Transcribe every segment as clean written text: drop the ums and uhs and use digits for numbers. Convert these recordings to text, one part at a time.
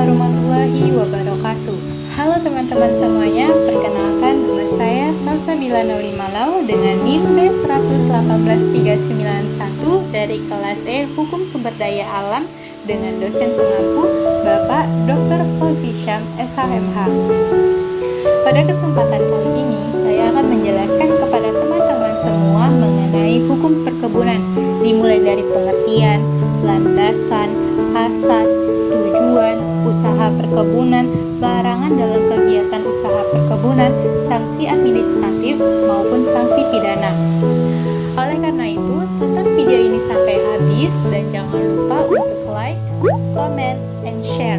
warahmatullahi wabarakatuh. Halo teman-teman semuanya, perkenalkan nama saya Salsabila Naulimalau dengan NIM B118391 dari kelas E Hukum Sumber Daya Alam dengan dosen pengampu Bapak Dr. Fauzi Syam, SHMH. Pada kesempatan kali ini, saya akan menjelaskan kepada teman-teman semua mengenai hukum perkebunan, dimulai dari pengertian, landasan, asas, tujuan, usaha perkebunan, larangan dalam kegiatan usaha perkebunan, sanksi administratif maupun sanksi pidana. Oleh karena itu, tonton video ini sampai habis dan jangan lupa untuk like, comment, and share.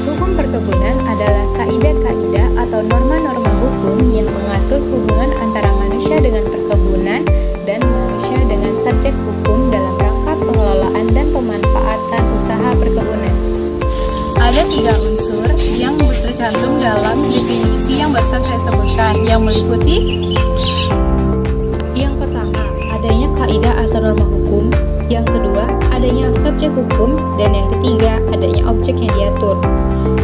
Hukum perkebunan adalah kaidah-kaidah atau norma-norma hukum yang mengatur hubungan antara manusia dengan perkebunan dan manusia dengan subjek hukum dalam rangka pengelolaan dan pemanfaatan usaha perkebunan. Ada 3 unsur yang tercantum dalam definisi yang barusan saya sebutkan, yang meliputi yang pertama, adanya kaidah atau norma hukum, yang kedua, adanya subjek hukum, dan yang ketiga, adanya objek yang diatur.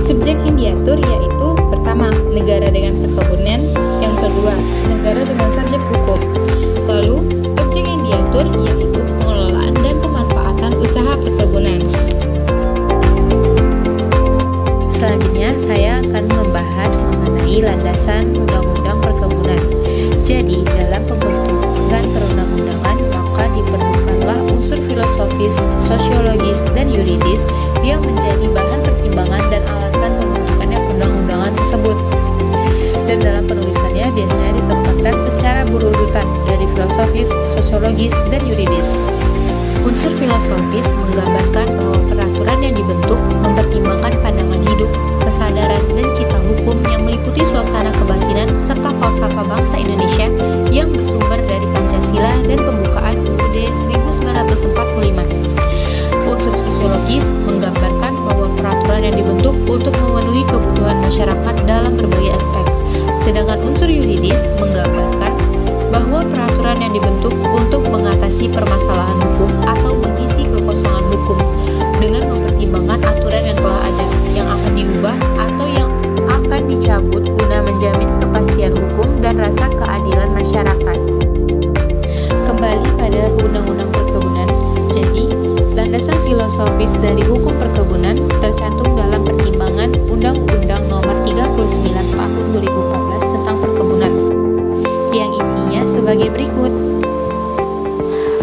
Subjek yang diatur yaitu pertama, negara dengan perkebunan, yang kedua, negara dengan subjek hukum. Lalu, objek yang diatur yaitu pengelolaan dan pemanfaatan usaha perkebunan. Selanjutnya, saya akan membahas mengenai landasan undang-undang perkebunan. Jadi, dalam pembentukan perundang-undangan, maka diperlukanlah unsur filosofis, sosiologis, dan yuridis yang menjadi bahan pertimbangan dan alasan pembentukannya perundang-undangan tersebut. Dan dalam penulisannya biasanya ditempatkan secara berurutan dari filosofis, sosiologis, dan yuridis. Unsur filosofis menggambarkan bahwa peraturan yang dibentuk mempertimbangkan pandangan hidup, kesadaran, dan cita hukum yang meliputi suasana kebatinan serta falsafah bangsa Indonesia yang bersumber dari Pancasila dan pembukaan UUD 1945. Unsur sosiologis menggambarkan bahwa peraturan yang dibentuk untuk memenuhi kebutuhan masyarakat dalam berbagai aspek. Sedangkan unsur yuridis menggambarkan bahwa peraturan yang dibentuk untuk mengatasi permasalahan hukum atau mengisi kekosongan hukum dengan mempertimbangkan aturan yang telah ada, yang akan diubah atau yang akan dicabut guna menjamin kepastian hukum dan rasa keadilan masyarakat. Kembali pada Undang-Undang Perkebunan, jadi landasan filosofis dari hukum perkebunan tercantum dalam pertimbangan Undang-Undang Nomor 39 Tahun 2014 tentang perkebunan, yang isinya sebagai berikut.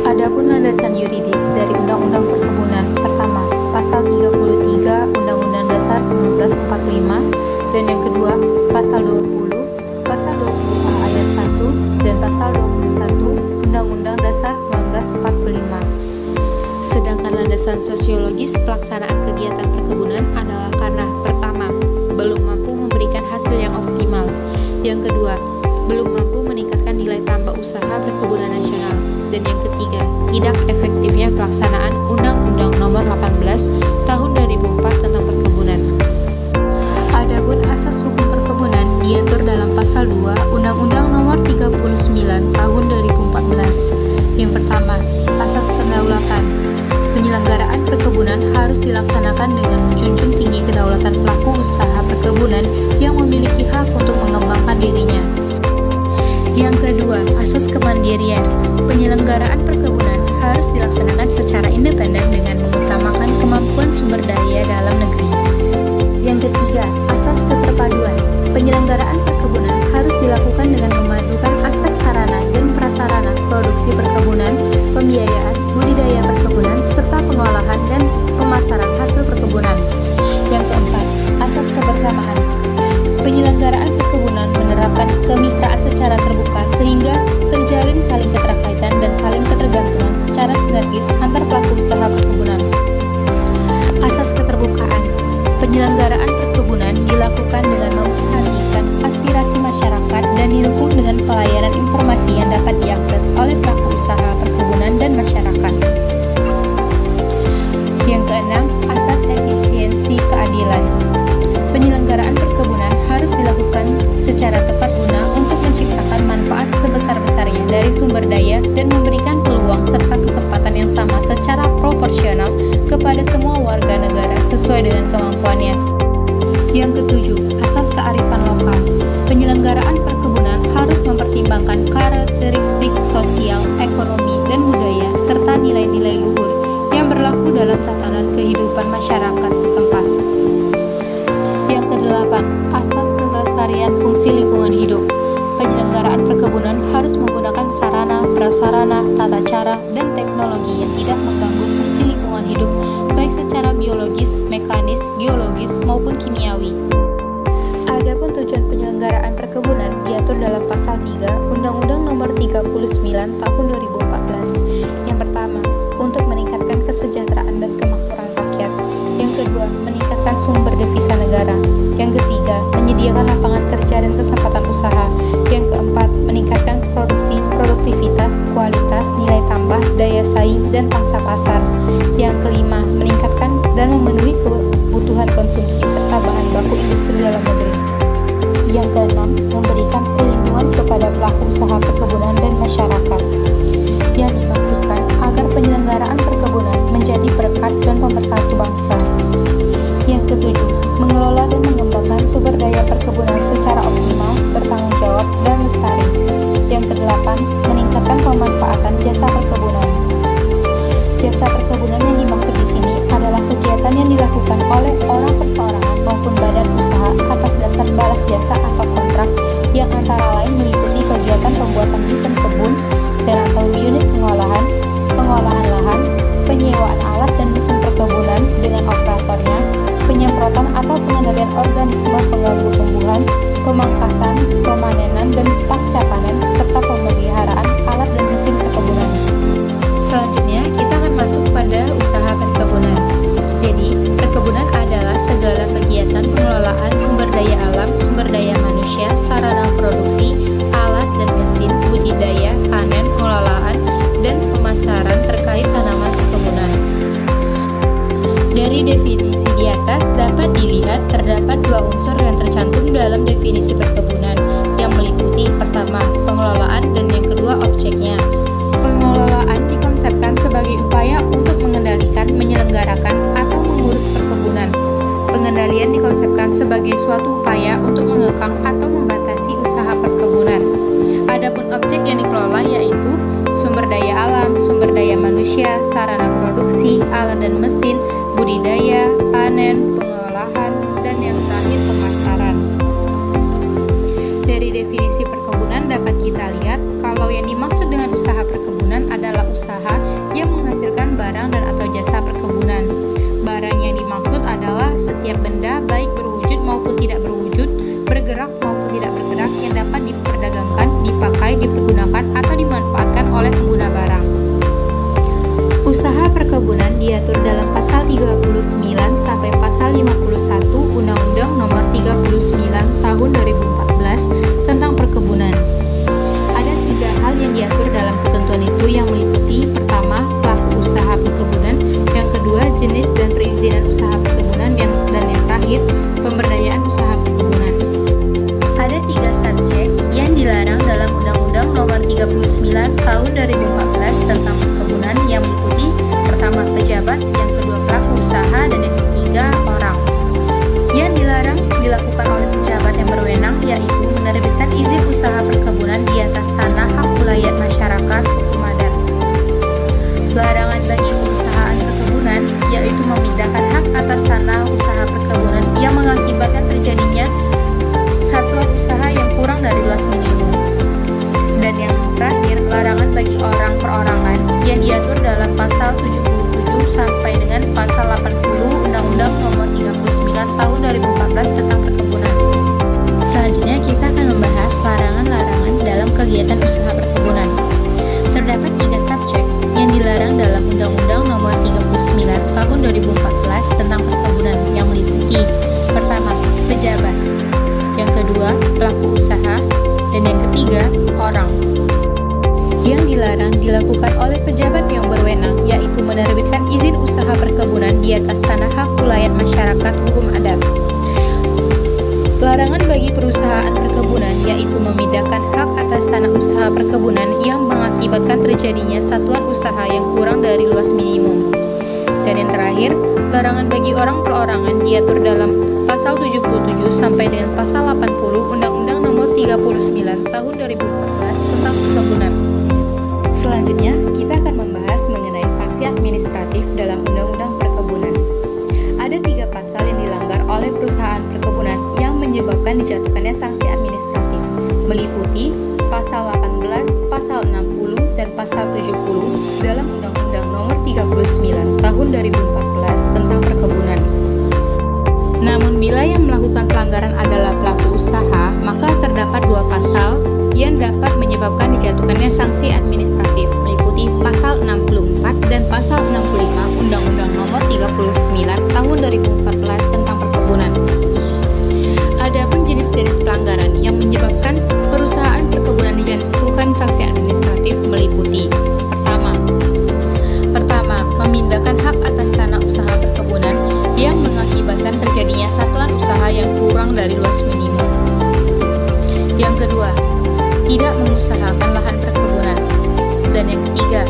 Adapun landasan yuridis dari Undang-Undang Perkebunan, pertama, Pasal 33 Undang-Undang Dasar 1945, dan yang kedua, Pasal 20, Pasal 20 ayat 1, dan Pasal 21 Undang-Undang Dasar 1945. Sedangkan landasan sosiologis pelaksanaan kegiatan perkebunan adalah karena pertama, belum mampu memberikan hasil yang optimal. Yang kedua, belum mampu meningkatkan nilai tambah usaha perkebunan nasional. Dan yang ketiga, tidak efektifnya pelaksanaan Undang-Undang Nomor 18 Tahun 2004 tentang perkebunan. Adapun asas hukum perkebunan diatur dalam Pasal 2 Undang-Undang Nomor 39 Tahun 2014. Yang pertama, asas kedaulatan. Penyelenggaraan perkebunan harus dilaksanakan dengan menjunjung tinggi kedaulatan pelaku usaha perkebunan yang memiliki hak untuk mengembangkan dirinya. Yang kedua, asas kemandirian. Penyelenggaraan perkebunan harus dilaksanakan secara independen dengan mengutamakan kemampuan sumber daya dalam negeri. Yang ketiga, asas keterpaduan. Penyelenggaraan perkebunan harus dilakukan dengan memadukan aspek sarana dan prasarana produksi perkebunan, pembiayaan, budidaya perkebunan, serta pengolahan dan pemasaran hasil perkebunan. Yang keempat, asas kebersamaan. Penyelenggaraan perkebunan menerapkan kemitraan secara terbuka sehingga terjalin saling keterkaitan dan saling ketergantungan secara sinergis antar pelaku usaha perkebunan. Asas keterbukaan. Penyelenggaraan perkebunan dilakukan dengan memperhatikan aspirasi masyarakat dan didukung dengan pelayanan informasi yang dapat diakses oleh pelaku usaha perkebunan dan masyarakat. Yang keenam, asas efisiensi keadilan. Penyelenggaraan perkebunan harus dilakukan secara tepat guna untuk menciptakan manfaat sebesar-besarnya dari sumber daya dan memberikan peluang serta kesempatan yang sama secara masyarakat setempat. Yang kedelapan, asas kelestarian fungsi lingkungan hidup. Penyelenggaraan perkebunan harus menggunakan sarana, prasarana, tata cara, dan teknologi yang tidak mengganggu fungsi lingkungan hidup, baik secara biologis, mekanis, geologis, maupun kimiawi. Adapun tujuan penyelenggaraan perkebunan diatur dalam Pasal 3 Undang-Undang Nomor 39 Tahun 2014. Yang pertama, untuk meningkatkan kesejahteraan dan kemakmuran rakyat. Yang kedua, meningkatkan sumber devisa negara. Yang ketiga, menyediakan lapangan kerja dan kesempatan usaha. Yang keempat, meningkatkan produksi, produktivitas, kualitas, nilai tambah, daya saing, dan pangsa pasar. Yang kelima, meningkatkan dan memenuhi kebutuhan konsumsi serta bahan baku industri dalam negeri. Yang keenam, memberikan perlindungan kepada pelaku usaha perkebunan dan masyarakat. Yang dimaksudkan agar penyelenggaraan perkebunan menjadi berkat dan pemersatu bangsa. Yang ketujuh, mengelola dan mengembangkan sumber daya perkebunan secara optimal, bertanggung jawab, dan lestari. Yang kedelapan, meningkatkan pemanfaatan jasa perkebunan. Jasa perkebunan yang dimaksud di sini adalah kegiatan yang dilakukan oleh orang perseorangan maupun badan usaha atas dasar balas jasa atau kontrak yang antara lain meliputi kegiatan pembuatan desain kebun dan atau unit pengolahan lahan, penyewaan alat dan mesin perkebunan dengan operatornya, penyemprotan atau pengendalian organisme pengganggu tumbuhan, pemangkasan, pemanenan dan pasca panen, serta pemeliharaan alat dan mesin perkebunan. Selanjutnya, kita akan masuk pada usaha perkebunan. Jadi, perkebunan adalah segala kegiatan pengelolaan sumber daya alam, sumber daya manusia, sarana produksi, alat dan mesin, budidaya, panen, pengelolaan, dan pemasaran terkait tanaman perkebunan. Dari definisi di atas dapat dilihat terdapat dua unsur yang tercantum dalam definisi perkebunan, yang meliputi pertama, pengelolaan, dan yang kedua, objeknya. Pengelolaan dikonsepkan sebagai upaya untuk mengendalikan, menyelenggarakan, atau mengurus perkebunan. Pengendalian dikonsepkan sebagai suatu upaya untuk mengekang atau membatasi usaha perkebunan. Adapun objek yang dikelola yaitu sumber daya alam, sumber daya manusia, sarana produksi, alat dan mesin, budidaya, panen, pengolahan, dan yang terakhir pemasaran. Dari definisi perkebunan dapat kita lihat kalau yang dimaksud dengan usaha perkebunan adalah usaha yang menghasilkan barang dan atau jasa perkebunan. Barang yang dimaksud adalah setiap benda baik berwujud maupun tidak berwujud, bergerak maupun tidak bergerak yang dapat diperdagangkan, dipakai, dipergunakan, atau dimanfaatkan oleh pengguna barang. Usaha perkebunan diatur dalam Pasal 39 sampai Pasal 51 Undang-Undang Nomor 39 Tahun 2014 tentang perkebunan. Ada tiga hal yang diatur dalam ketentuan itu yang meliputi pertama, pelaku usaha perkebunan, yang kedua, jenis dan perizinan usaha perkebunan, dan yang terakhir, pemberdayaan usaha perkebunan. Ada tiga subjek yang dilarang dalam Undang-Undang Nomor 39 Tahun 2014 tentang perkebunan yang meliputi pertama, pejabat, yang kedua, pelaku usaha, dan yang ketiga, orang. Yang dilarang dilakukan oleh pejabat yang berwenang yaitu menerbitkan izin usaha perkebunan di atas tanah hak wilayah masyarakat hukum adat. Larangan bagi perusahaan perkebunan yaitu memindahkan hak atas tanah usaha perkebunan yang mengakibatkan terjadinya satuan usaha yang kurang dari luas minimum. Dan yang terakhir, larangan bagi orang perorangan yang diatur dalam Pasal 77 sampai dengan Pasal 80 Undang-Undang Nomor 39 Tahun 2014 tentang perkebunan. Selanjutnya kita akan membahas larangan-larangan dalam kegiatan usaha perkebunan. Terdapat tiga subjek yang dilarang dalam Undang-Undang Nomor 39 Tahun 2014 tentang perkebunan yang meliputi pertama, pejabat, yang kedua, pelaku usaha, dan yang ketiga, orang. Yang dilarang dilakukan oleh pejabat yang berwenang yaitu menerbitkan izin usaha perkebunan di atas tanah hak wilayah masyarakat hukum adat. Larangan bagi perusahaan perkebunan yaitu memindahkan hak atas tanah usaha perkebunan yang mengakibatkan terjadinya satuan usaha yang kurang dari luas minimum. Dan yang terakhir, larangan bagi orang perorangan diatur dalam Pasal 77 sampai dengan Pasal 80 Undang-Undang Nomor 39 Tahun 2014 tentang perkebunan. Selanjutnya, kita akan membahas mengenai sanksi administratif dalam Undang-Undang Perkebunan. menyebabkan dijatuhkannya sanksi administratif, meliputi Pasal 18, Pasal 60, dan Pasal 70 dalam Undang-Undang Nomor 39 Tahun 2014 tentang perkebunan. Namun bila yang melakukan pelanggaran adalah pelaku usaha, maka terdapat dua pasal yang dapat menyebabkan dijatuhkannya sanksi administratif, meliputi Pasal 64 dan Pasal 65 Undang-Undang Nomor 39 Tahun 2014 tentang perkebunan. Adapun jenis-jenis pelanggaran yang menyebabkan perusahaan perkebunan dijatuhkan sanksi administratif meliputi Pertama, memindahkan hak atas tanah usaha perkebunan yang mengakibatkan terjadinya satuan usaha yang kurang dari luas minimum. Yang kedua, tidak mengusahakan lahan perkebunan. Dan yang ketiga,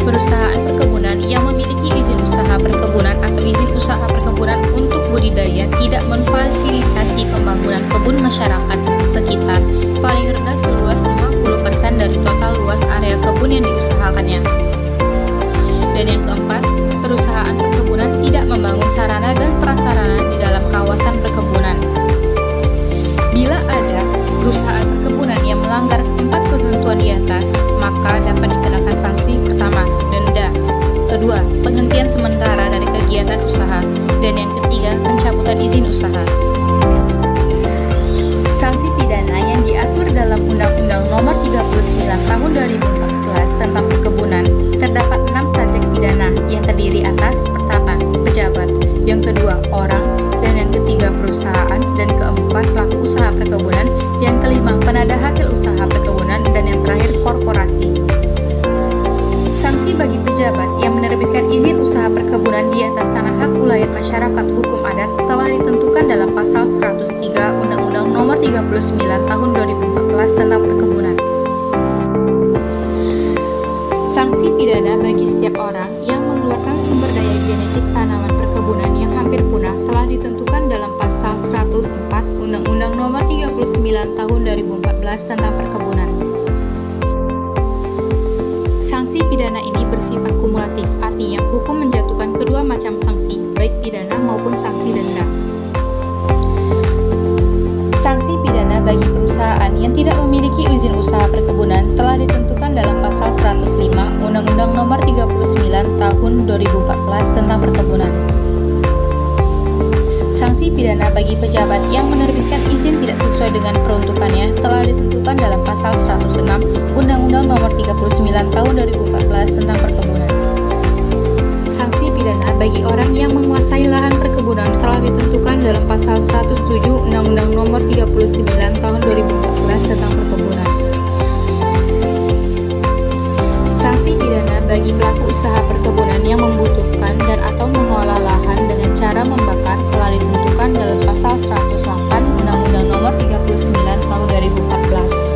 perusahaan perkebunan yang memiliki izin usaha perkebunan atau izin usaha perkebunan untuk budidaya tidak memfasilitasi pembangunan kebun masyarakat sekitar paling rendah seluas 20% dari total luas area kebun yang diusahakannya. Dan yang keempat, perusahaan perkebunan tidak membangun sarana dan prasarana di dalam kawasan perkebunan. Bila ada perusahaan perkebunan yang melanggar 4 ketentuan di atas, maka dapat dikenakan sanksi pertama, denda, kedua, penghentian sementara dari kegiatan usaha, dan yang ketiga, pencabutan izin usaha. Sanksi pidana yang diatur dalam Undang-Undang Nomor 39 Tahun 2014 tentang perkebunan terdapat 6 subjek pidana yang terdiri atas pertama, pejabat, yang kedua, orang, dan yang ketiga, perusahaan, dan keempat, pelaku usaha perkebunan, yang kelima, penada hasil usaha perkebunan, dan yang terakhir, korporasi. Sanksi bagi pejabat yang menerbitkan izin usaha perkebunan di atas tanah hak ulayat masyarakat hukum adat telah ditentukan dalam Pasal 103 Undang-Undang Nomor 39 Tahun 2014 tentang perkebunan. Sanksi pidana bagi setiap orang yang mengeluarkan sumber daya genetik tanaman perkebunan yang hampir punah telah ditentukan dalam Pasal 104 Undang-Undang Nomor 39 Tahun 2014 tentang perkebunan. Sanksi pidana ini bersifat kumulatif, artinya hukum menjatuhkan kedua macam sanksi, baik pidana maupun sanksi denda. Sanksi pidana bagi perusahaan yang tidak memiliki izin usaha perkebunan telah ditentukan dalam Pasal 105 Undang-Undang Nomor 39 Tahun 2014 tentang perkebunan. Sanksi pidana bagi pejabat yang menerbitkan izin tidak sesuai dengan peruntukannya telah ditentukan dalam Pasal 106 Undang-Undang Nomor 39 Tahun 2014 tentang perkebunan. Sanksi pidana bagi orang yang menguasai lahan perkebunan telah ditentukan dalam Pasal 107 Undang-Undang Nomor 39 Tahun 2014 tentang perkebunan. Sanksi pidana bagi pelaku usaha perkebunan yang membutuhkan dan atau mengolah lahan dengan cara membakar telah ditentukan dalam Pasal 108 Undang-Undang Nomor 39 Tahun 2014.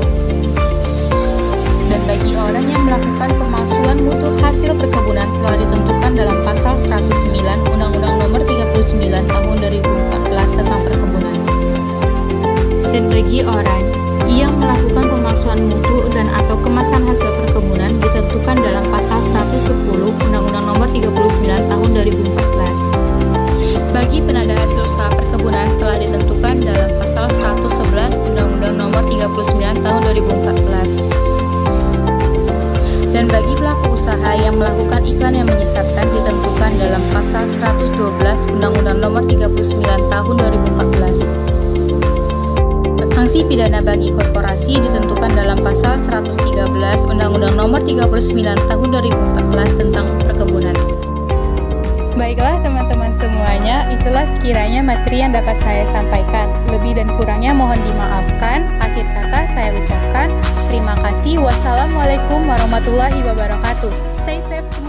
Dan bagi orang yang melakukan pemalsuan mutu hasil perkebunan telah ditentukan dalam Pasal 109 Undang-Undang Nomor 39 Tahun 2014 tentang perkebunan. Dan bagi orang yang melakukan pemalsuan mutu dan atau kemasan hasil perkebunan ditentukan dalam Pasal 110 Undang-Undang Nomor 39 Tahun 2014. Bagi penada hasil usaha perkebunan telah ditentukan dalam Pasal 111 Undang-Undang Nomor 39 Tahun 2014. Dan bagi pelaku usaha yang melakukan iklan yang menyesatkan ditentukan dalam Pasal 112 Undang-Undang Nomor 39 Tahun 2014. Sanksi pidana bagi korporasi ditentukan dalam Pasal 113 Undang-Undang Nomor 39 Tahun 2014 tentang perkebunan. Baiklah teman-teman semuanya, itulah sekiranya materi yang dapat saya sampaikan. Lebih dan kurangnya mohon dimaafkan. Akhir kata saya ucapkan terima kasih. Wassalamualaikum warahmatullahi wabarakatuh. Stay safe semua.